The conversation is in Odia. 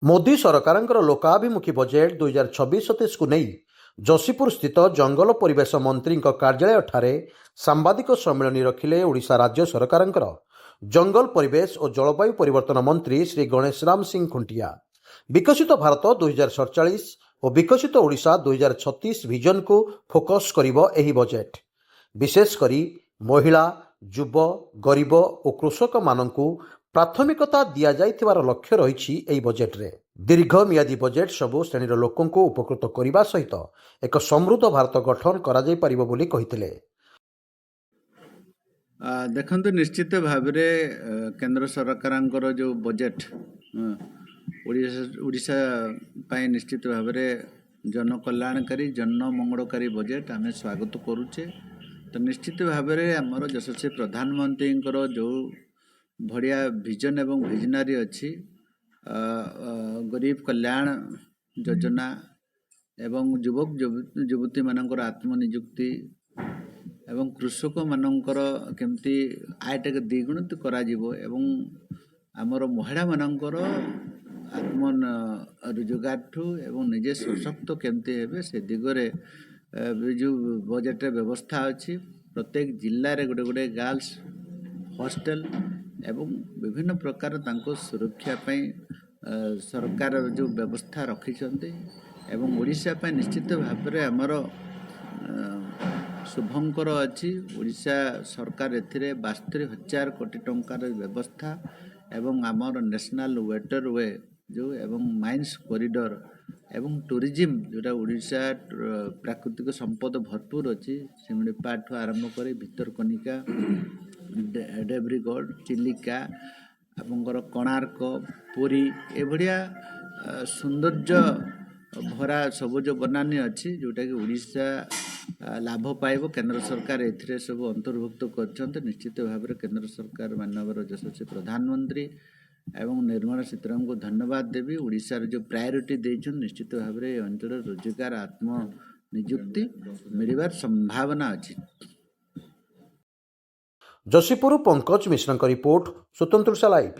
ମୋଦି ସରକାରଙ୍କର ଲୋକାଭିମୁଖୀ ବଜେଟ୍ 2026-27 କୁ ନେଇ ଯଶୀପୁର ସ୍ଥିତ ଜଙ୍ଗଲ ପରିବେଶ ମନ୍ତ୍ରୀଙ୍କ କାର୍ଯ୍ୟାଳୟଠାରେ ସାମ୍ବାଦିକ ସମ୍ମିଳନୀ ରଖିଲେ ଓଡ଼ିଶା ରାଜ୍ୟ ସରକାରଙ୍କର ଜଙ୍ଗଲ ପରିବେଶ ଓ ଜଳବାୟୁ ପରିବର୍ତ୍ତନ ମନ୍ତ୍ରୀ ଶ୍ରୀ ଗଣେଶରାମ ସିଂ ଖୁଣ୍ଟିଆ। ବିକଶିତ ଭାରତ 2047 ଓ ବିକଶିତ ଓଡ଼ିଶା 2036 ଭିଜନକୁ ଫୋକସ୍ କରିବ ଏହି ବଜେଟ୍। ବିଶେଷ କରି ମହିଳା, ଯୁବ, ଗରିବ ଓ କୃଷକମାନଙ୍କୁ ପ୍ରାଥମିକତା ଦିଆଯାଇଥିବାର ଲକ୍ଷ୍ୟ ରହିଛି ଏହି ବଜେଟ୍ରେ। ଦୀର୍ଘମିଆଦୀ ବଜେଟ୍ ସବୁ ଶ୍ରେଣୀର ଲୋକଙ୍କୁ ଉପକୃତ କରିବା ସହିତ ଏକ ସମୃଦ୍ଧ ଭାରତ ଗଠନ କରାଯାଇପାରିବ ବୋଲି କହିଥିଲେ। ଦେଖନ୍ତୁ, ନିଶ୍ଚିତ ଭାବରେ କେନ୍ଦ୍ର ସରକାରଙ୍କର ଯେଉଁ ବଜେଟ୍ ଓଡ଼ିଶା ପାଇଁ ନିଶ୍ଚିତ ଭାବରେ ଜନକଲ୍ୟାଣକାରୀ ଜନମଙ୍ଗଳକାରୀ ବଜେଟ୍ ଆମେ ସ୍ୱାଗତ କରୁଛେ। ତ ନିଶ୍ଚିତ ଭାବରେ ଆମର ଯଶସ୍ୱୀ ପ୍ରଧାନମନ୍ତ୍ରୀଙ୍କର ଯେଉଁ ବଢ଼ିଆ ଭିଜନ ଏବଂ ଭିଜନାରୀ ଅଛି, ଗରିବ କଲ୍ୟାଣ ଯୋଜନା ଏବଂ ଯୁବକ ଯୁବତୀମାନଙ୍କର ଆତ୍ମନିଯୁକ୍ତି ଏବଂ କୃଷକମାନଙ୍କର କେମିତି ଆୟଟାକୁ ଦ୍ୱିଗୁଣିତ କରାଯିବ ଏବଂ ଆମର ମହିଳାମାନଙ୍କର ଆତ୍ମ ରୋଜଗାରଠୁ ଏବଂ ନିଜେ ସଶକ୍ତ କେମିତି ହେବେ ସେ ଦିଗରେ ଯେଉଁ ବଜେଟ୍ରେ ବ୍ୟବସ୍ଥା ଅଛି। ପ୍ରତ୍ୟେକ ଜିଲ୍ଲାରେ ଗୋଟେ ଗାର୍ଲସ ହଷ୍ଟେଲ ଏବଂ ବିଭିନ୍ନ ପ୍ରକାର ତାଙ୍କୁ ସୁରକ୍ଷା ପାଇଁ ସରକାର ଯେଉଁ ବ୍ୟବସ୍ଥା ରଖିଛନ୍ତି ଏବଂ ଓଡ଼ିଶା ପାଇଁ ନିଶ୍ଚିତ ଭାବରେ ଆମର ଶୁଭଙ୍କର ଅଛି। ଓଡ଼ିଶା ସରକାର ଏଥିରେ 72,000 କୋଟି ଟଙ୍କାର ବ୍ୟବସ୍ଥା ଏବଂ ଆମର ନ୍ୟାସନାଲ୍ ୱାଟରୱେ ଯେଉଁ ଏବଂ ମାଇନ୍ସ କରିଡର ଏବଂ ଟୁରିଜିମ୍ ଯେଉଁଟା ଓଡ଼ିଶା ପ୍ରାକୃତିକ ସମ୍ପଦ ଭରପୁର ଅଛି, ଶିମିଳିପାଳଠୁ ଆରମ୍ଭ କରି ଭିତରକନିକା, ଦେବ୍ରିଗଡ଼, ଚିଲିକା, ଆପଣଙ୍କର କୋଣାର୍କ, ପୁରୀ ଏଭଳିଆ ସୌନ୍ଦର୍ଯ୍ୟ ଭରା ସବୁଜ ବନାନୀ ଅଛି ଯେଉଁଟାକି ଓଡ଼ିଶା ଲାଭ ପାଇବ। କେନ୍ଦ୍ର ସରକାର ଏଥିରେ ସବୁ ଅନ୍ତର୍ଭୁକ୍ତ କରିଛନ୍ତି। ନିଶ୍ଚିତ ଭାବରେ କେନ୍ଦ୍ର ସରକାର ମାନବର ଯଶସ୍ୱୀ ପ୍ରଧାନମନ୍ତ୍ରୀ ଏବଂ ନିର୍ମଳା ସୀତାରମଣଙ୍କୁ ଧନ୍ୟବାଦ ଦେବି। ଓଡ଼ିଶାର ଯେଉଁ ପ୍ରାୟୋରିଟି ଦେଇଛନ୍ତି ନିଶ୍ଚିତ ଭାବରେ ଏ ଅଞ୍ଚଳରେ ରୋଜଗାର ଆତ୍ମନିଯୁକ୍ତି ମିଳିବାର ସମ୍ଭାବନା ଅଛି। ଯଶୀପୁର ପଙ୍କଜ ମିଶ୍ରଙ୍କ ରିପୋର୍ଟ, ସ୍ୱତନ୍ତ୍ର ଲାଇଭ୍।